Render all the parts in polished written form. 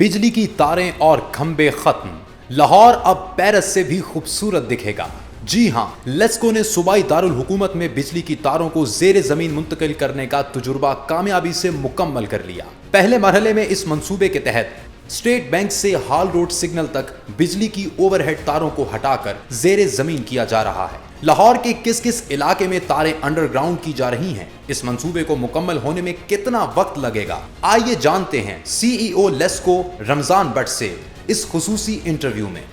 बिजली की तारें और खंबे खत्म, लाहौर अब पेरिस से भी खूबसूरत दिखेगा। जी हां, लेस्को ने सूबाई दारुल हुकूमत में बिजली की तारों को ज़ेरे ज़मीन मुंतकिल करने का तजुर्बा कामयाबी से मुकम्मल कर लिया। पहले मरहले में इस मंसूबे के तहत स्टेट बैंक से हाल रोड सिग्नल तक बिजली की ओवरहेड तारों को हटाकर ज़ेरे ज़मीन किया जा रहा है। लाहौर के किस किस इलाके में तारें अंडरग्राउंड की जा रही हैं, इस मंसूबे को मुकम्मल होने में कितना वक्त लगेगा, आइए जानते हैं सीईओ लेस्को रमजान भट्ट से इस खुसूसी इंटरव्यू में।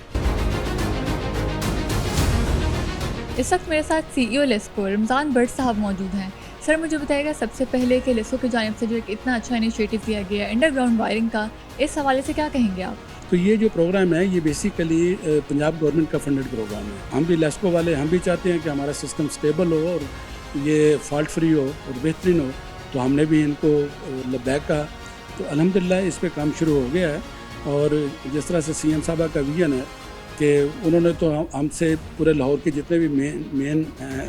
इस वक्त मेरे साथ सीईओ लेस्को रमजान भट्ट साहब मौजूद हैं। सर, मुझे बताइएगा सबसे पहले कि लेस्को की जानिब से जो एक इतना अच्छा इनिशिएटिव लिया गया है अंडरग्राउंड वायरिंग का, इस हवाले से क्या कहेंगे आप? तो ये जो प्रोग्राम है ये बेसिकली पंजाब गवर्नमेंट का फंडेड प्रोग्राम है। हम भी लेस्को वाले हम भी चाहते हैं कि हमारा सिस्टम स्टेबल हो और ये फॉल्ट फ्री हो और बेहतरीन हो, तो हमने भी इनको बैक कहा। तो अल्हम्दुलिल्लाह इस पर काम शुरू हो गया है। और जिस तरह से सीएम साहबा का विजन है कि उन्होंने तो हमसे पूरे लाहौर के जितने भी मेन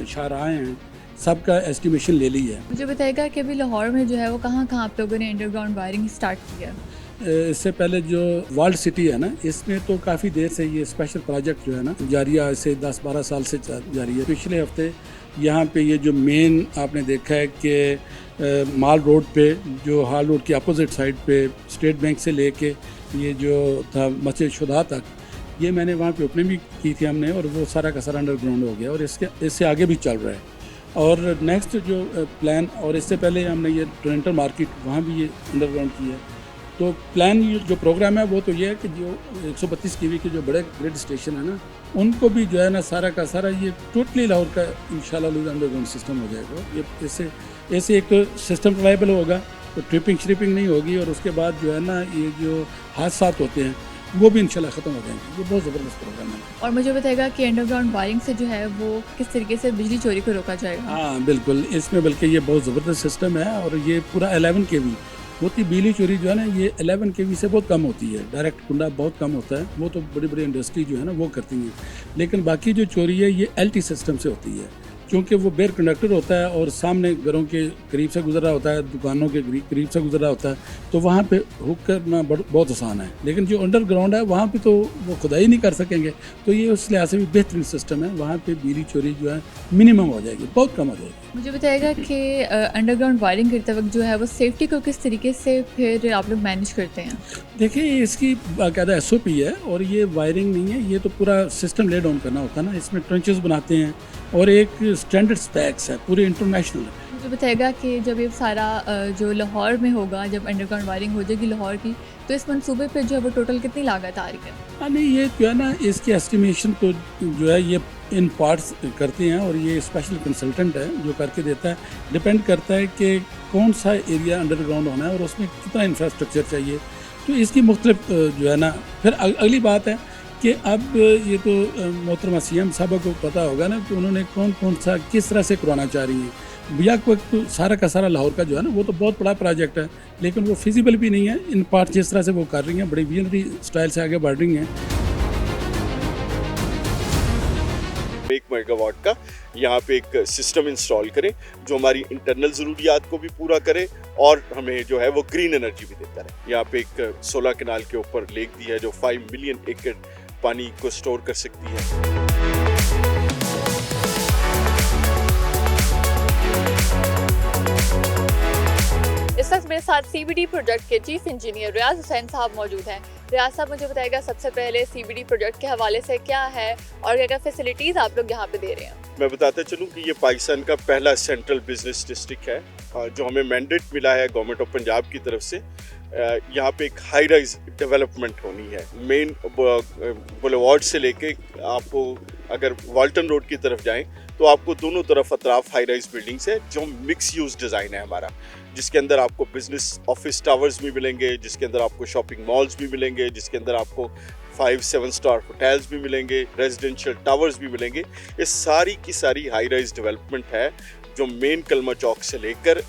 शाहराहें हैं सबका एस्टिमेशन ले ली है। मुझे बताइएगा कि अभी लाहौर में जो है वो कहाँ कहाँ आप लोगों ने अंडरग्राउंड वायरिंग स्टार्ट किया? इससे पहले जो वर्ल्ड सिटी है ना, इसमें तो काफ़ी देर से ये स्पेशल प्रोजेक्ट जो है ना जारी है, से 10-12 साल से जारी है। पिछले हफ्ते यहाँ पे ये जो मेन आपने देखा है कि माल रोड पे जो हाल रोड की अपोजिट साइड पे स्टेट बैंक से लेके ये जो था मस्जिद शुदा तक, ये मैंने वहाँ पे ओपनिंग भी की थी हमने, और वो सारा का सारा अंडरग्राउंड हो गया और इससे आगे भी चल रहा है। और नेक्स्ट जो प्लान, और इससे पहले हमने ये टोरंटो मार्केट वहाँ भी ये अंडरग्राउंड किया है। तो प्लान जो प्रोग्राम है वो तो ये है कि जो 132 kV के जो बड़े ग्रिड स्टेशन है ना, उनको भी जो है ना सारा का सारा ये टोटली लाहौर का इंशाल्लाह अंडरग्राउंड सिस्टम हो जाएगा। ये ऐसे एक तो सिस्टम रिलायबल होगा, तो ट्रिपिंग नहीं होगी, और उसके बाद जो है ना ये जो हादसात होते हैं वो भी इंशाल्लाह ख़त्म हो जाएंगे। ये बहुत ज़बरदस्त प्रोग्राम है। और मुझे बताइएगा कि अंडरग्राउंड वायरिंग से जो है वो किस तरीके से बिजली चोरी को रोका जाएगा? हाँ बिल्कुल, इसमें बल्कि ये बहुत ज़बरदस्त सिस्टम है। और ये पूरा 11 kV होती बिजली चोरी जो है ना, ये 11 kV से बहुत कम होती है। डायरेक्ट कुंडा बहुत कम होता है, वो तो बड़ी बड़ी इंडस्ट्री जो है ना वो करती हैं। लेकिन बाकी जो चोरी है ये LT सिस्टम से होती है, क्योंकि वो बेयर कंडक्टर होता है और सामने घरों के करीब से गुजर रहा होता है, दुकानों के करीब से गुजर रहा होता है, तो वहाँ पे हुक करना बहुत आसान है। लेकिन जो अंडरग्राउंड है वहाँ पे तो वो खुदाई नहीं कर सकेंगे, तो ये उस लिहाज से भी बेहतरीन सिस्टम है। वहाँ पे बिजली चोरी जो है मिनिमम हो जाएगी, बहुत कम हो जाएगी। मुझे बताइएगा कि अंडरग्राउंड वायरिंग करते वक्त जो है वो सेफ्टी को किस तरीके से फिर आप लोग मैनेज करते हैं? देखिए, इसकी बाकायदा SOP है, और ये वायरिंग नहीं है, ये तो पूरा सिस्टम ले डाउन करना होता है ना। इसमें ट्रेंचेस बनाते हैं और एक स्टैंडर्ड स्पेक्स है, पूरे इंटरनेशनल है। मुझे बताइएगा कि जब ये सारा जो लाहौर में होगा, जब अंडरग्राउंड वायरिंग हो जाएगी लाहौर की, तो इस मंसूबे पे जो है वो टोटल कितनी लागत आ रही है? नहीं, ये जो है ना इसकी एस्टिमेशन तो जो है ये इन पार्ट्स करते हैं, और ये स्पेशल कंसल्टेंट है जो करके देता है। डिपेंड करता है कि कौन सा एरिया अंडरग्राउंड होना है और उसमें कितना इंफ्रास्ट्रक्चर चाहिए। तो इसकी मुख्तलिफ जो है ना, फिर अगली बात है कि अब ये तो मोहतरमा CM साहब को पता होगा ना कि उन्होंने कौन सा किस तरह से करवाना चाह रही हैं। भैया को तो सारा का सारा लाहौर का जो है ना वो तो बहुत बड़ा प्रोजेक्ट है, लेकिन वो फिजिबल भी नहीं है। इन पार्ट जिस तरह से वो कर रही हैं, बड़ी विजनरी स्टाइल से आगे बढ़ रही हैं। 1 मेगावाट का यहाँ पे एक सिस्टम इंस्टॉल करें जो हमारी इंटरनल ज़रूरियात को भी पूरा करे और हमें जो है वो ग्रीन एनर्जी भी देता रहे। यहाँ पे एक 16 कनाल के ऊपर लेक दी है जो 5 मिलियन एकड़ पानी को स्टोर कर सकती है। इस वक्त मेरे साथ CBD प्रोजेक्ट के चीफ इंजीनियर रियाज हुसैन साहब मौजूद हैं। रियाज साहब, मुझे बताइएगा सबसे पहले CBD प्रोजेक्ट के हवाले से क्या है और क्या क्या फैसिलिटीज़ आप लोग यहाँ पे दे रहे हैं? मैं बताता चलूँ कि ये पाकिस्तान का पहला सेंट्रल बिजनेस डिस्ट्रिक्ट है, जो हमें मैंडेट मिला है गवर्नमेंट ऑफ पंजाब की तरफ से। यहाँ पे एक हाई राइज डेवलपमेंट होनी है। मेन बुलेवार्ड से लेके आपको अगर वाल्टन रोड की तरफ जाएं तो आपको दोनों तरफ अतराफ हाई राइज बिल्डिंग्स है, जो मिक्स यूज डिज़ाइन है हमारा, जिसके अंदर आपको बिजनेस ऑफिस टावर्स भी मिलेंगे, जिसके अंदर आपको शॉपिंग मॉल्स भी मिलेंगे, जिसके अंदर आपको 5-7 स्टार होटल्स भी मिलेंगे, रेजिडेंशियल टावर्स भी मिलेंगे। ये सारी की सारी हाई राइज डेवलपमेंट है जो मेन कलमा चौक से लेकर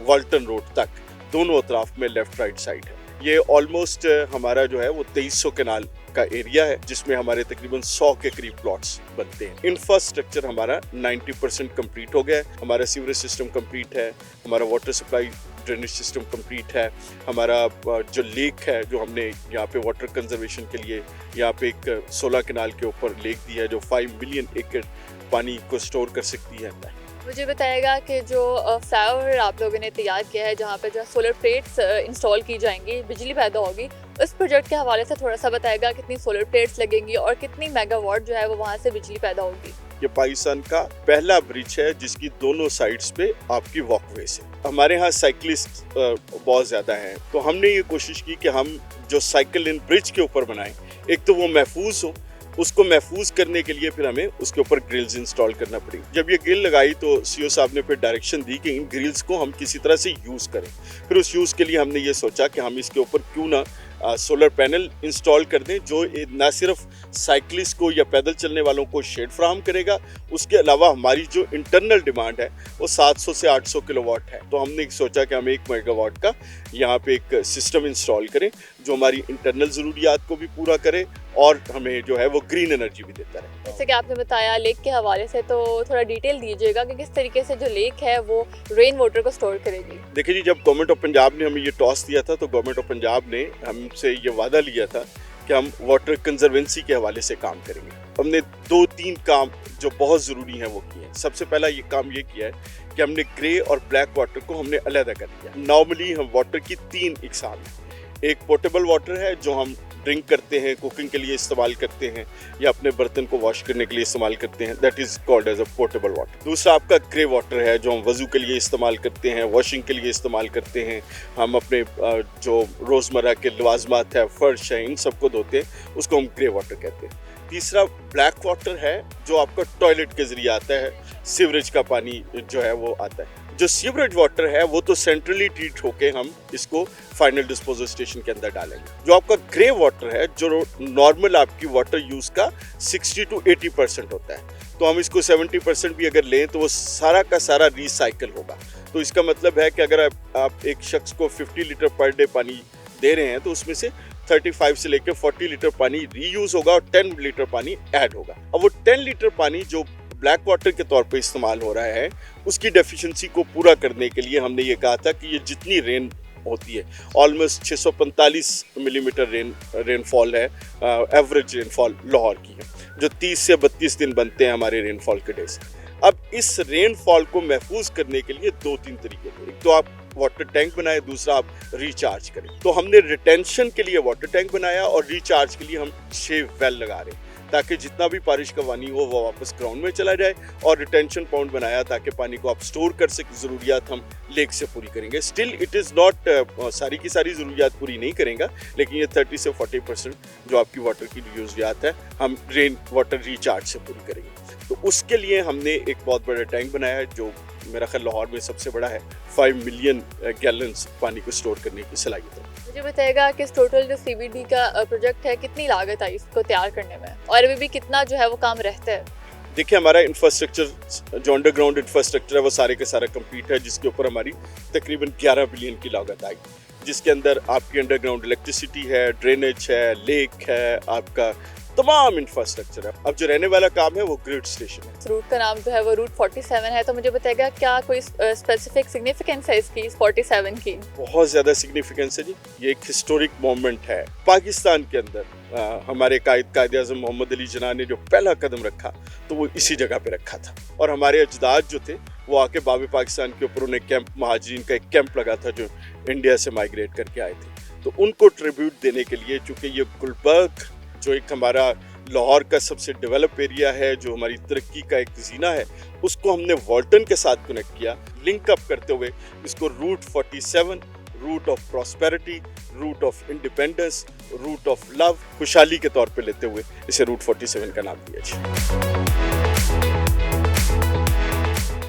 वाल्टन रोड तक दोनों अतराफ में लेफ्ट राइट साइड है। ये ऑलमोस्ट हमारा जो है वो 2300 कनाल का एरिया है, जिसमें हमारे तकरीबन 100 के करीब प्लॉट्स बनते हैं। इंफ्रास्ट्रक्चर हमारा 90% कंप्लीट हो गया है। हमारा सीवरेज सिस्टम कंप्लीट है, हमारा water supply drainage system complete है, हमारा जो लेक है जो हमने यहाँ पे वाटर कंजर्वेशन के लिए यहाँ पे एक 16 कनाल के ऊपर लेक दी है जो 5 मिलियन एकड़ पानी को स्टोर कर सकती है। मुझे बताइएगा कि जो फ्लाईओवर आप लोगों ने तैयार किया है जहाँ पे जो सोलर प्लेट्स इंस्टॉल की जाएंगी, बिजली पैदा होगी, उस प्रोजेक्ट के हवाले से थोड़ा सा बताएगा कितनी सोलर प्लेट्स लगेंगी और कितनी मेगावाट जो है वो वहाँ से बिजली पैदा होगी। ये पाकिस्तान का पहला ब्रिज है जिसकी दोनों साइड्स पे आपकी वॉकवेज है। हमारे यहाँ साइकिलिस्ट बहुत ज़्यादा हैं, तो हमने ये कोशिश की कि हम जो साइकिल इन ब्रिज के ऊपर बनाएं, एक तो वो महफूज हो, उसको महफूज करने के लिए फिर हमें उसके ऊपर ग्रिल्स इंस्टॉल करना पड़ेगी। जब ये ग्रिल लगाई तो सीईओ साहब ने फिर डायरेक्शन दी कि इन ग्रिल्स को हम किसी तरह से यूज़ करें। फिर उस यूज़ के लिए हमने ये सोचा कि हम इसके ऊपर क्यों ना सोलर पैनल इंस्टॉल कर दें जो ना सिर्फ साइकिलिस्ट को या पैदल चलने वालों को शेड फ्राहम करेगा, उसके अलावा हमारी जो इंटरनल डिमांड है वो 700 से 800 किलोवाट है। तो हमने सोचा कि हम 1 मेगावाट का यहाँ पे एक सिस्टम इंस्टॉल करें जो हमारी इंटरनल ज़रूरियात को भी पूरा करे और हमें जो है वो ग्रीन एनर्जी भी देता रहे। जैसे कि आपने बताया लेक के हवाले से, तो थोड़ा डिटेल दीजिएगा कि किस तरीके से जो लेक है वो रेन वाटर को स्टोर करेगी। देखिए जी, जब गवर्नमेंट ऑफ पंजाब ने हमें ये टॉस दिया था तो गवर्नमेंट ऑफ पंजाब ने हमसे ये वादा लिया था कि हम वाटर कंजर्वेंसी के हवाले से काम करेंगे। हमने 2-3 काम जो बहुत ज़रूरी हैं वो किए हैं। सबसे पहला ये काम ये किया है कि हमने ग्रे और ब्लैक वाटर को हमने अलग कर दिया। नॉर्मली हम वाटर की 3 इकसाम हैं। एक पोर्टेबल वाटर है जो हम ड्रिंक करते हैं, कुकिंग के लिए इस्तेमाल करते हैं या अपने बर्तन को वॉश करने के लिए इस्तेमाल करते हैं, that is called as a portable water. दूसरा आपका ग्रे वाटर है जो हम वज़ू के लिए इस्तेमाल करते हैं, वॉशिंग के लिए इस्तेमाल करते हैं, हम अपने जो रोज़मर्रा के लवाजमात है, फर्श है, इन सबको धोते हैं, उसको हम ग्रे वाटर कहते हैं। तीसरा ब्लैक वाटर है जो आपका टॉयलेट के ज़रिए आता है, सीवरेज का पानी जो है वो आता है। जो सीवरेज वाटर है वो तो सेंट्रली ट्रीट होके हम इसको फाइनल डिस्पोजल स्टेशन के अंदर डालेंगे। जो आपका ग्रे वाटर है जो नॉर्मल आपकी वाटर यूज़ का 60 to 80% होता है, तो हम इसको 70% भी अगर लें तो वो सारा का सारा रिसाइकल होगा। तो इसका मतलब है कि अगर आप एक शख्स को 50 लीटर पर डे पानी दे रहे हैं तो उसमें से 35 से लेकर 40 लीटर पानी रीयूज़ होगा और 10 लीटर पानी ऐड होगा। अब वो 10 लीटर पानी जो ब्लैक वाटर के तौर पे इस्तेमाल हो रहा है उसकी डेफिशिएंसी को पूरा करने के लिए हमने ये कहा था कि ये जितनी रेन होती है, ऑलमोस्ट 645 मिलीमीटर रेनफॉल है, एवरेज रेनफॉल लाहौर की है, जो 30 से 32 दिन बनते हैं हमारे रेनफॉल के डेज। अब इस रेनफॉल को महफूज करने के लिए 2-3 तरीके थे। एक तो आप वाटर टैंक बनाए, दूसरा आप रिचार्ज करें। तो हमने रिटेंशन के लिए वाटर टैंक बनाया और रिचार्ज के लिए हम 6 वेल लगा रहे हैं ताकि जितना भी बारिश का पानी हो वो वापस ग्राउंड में चला जाए, और रिटेंशन पॉइंट बनाया ताकि पानी को आप स्टोर कर सकें। ज़रूरियात हम लेक से पूरी करेंगे। स्टिल इट इज़ नॉट सारी की सारी ज़रूरियात पूरी नहीं करेंगे, लेकिन ये 30 से 40% जो आपकी वाटर की ज़रूरियात है हम रेन वाटर रिचार्ज से पूरी करेंगे। तो उसके लिए हमने एक बहुत बड़ा टैंक बनाया है जो मेरा ख्याल लाहौर में सबसे बड़ा है, 5 मिलियन गैलन्स पानी को स्टोर करने की सलाहियत है। मुझे बताइएगा कि टोटल जो CBD का प्रोजेक्ट है कितनी लागत आई इसको तैयार करने में और अभी भी कितना जो है वो काम रहता है? देखिए, हमारा इंफ्रास्ट्रक्चर जो अंडरग्राउंड इंफ्रास्ट्रक्चर है वो सारे के सारा कंप्लीट है, जिसके ऊपर हमारी तकरीबन 11 बिलियन की लागत आई, जिसके अंदर आपकी अंडरग्राउंड इलेक्ट्रिसिटी है, ड्रेनेज है, लेक है, आपका तमाम इंफ्रास्ट्रक्चर है। अब जो रहने वाला काम है वो ग्रिड स्टेशन है। रूट का नाम जो है वो रूट 47 है, तो मुझे बताएगा क्या कोई स्पेसिफिक सिग्निफिकेंस है इसकी 47 की? बहुत ज़्यादा सिग्निफिकेंस है जी। ये एक हिस्टोरिक मोमेंट है पाकिस्तान के अंदर। हमारे कायद आज़म मोहम्मद अली जिन्ना ने जो पहला कदम रखा तो वो इसी जगह पे रखा था, और हमारे अजदाद जो थे वो आके बाब पाकिस्तान के ऊपर उन्हें कैंप, महाजरीन का एक कैंप लगा था जो इंडिया से माइग्रेट करके आए थे। तो उनको ट्रिब्यूट देने के लिए, चूँकि ये गुलबर्ग जो एक हमारा लाहौर का सबसे डेवलप एरिया है, जो हमारी तरक्की का एक जीना है, उसको हमने वाल्टन के साथ कनेक्ट किया, लिंक अप करते हुए इसको route 47, route of prosperity, route of independence, route of love, खुशहाली के तौर पे लेते हुए इसे रूट 47 का नाम दिया।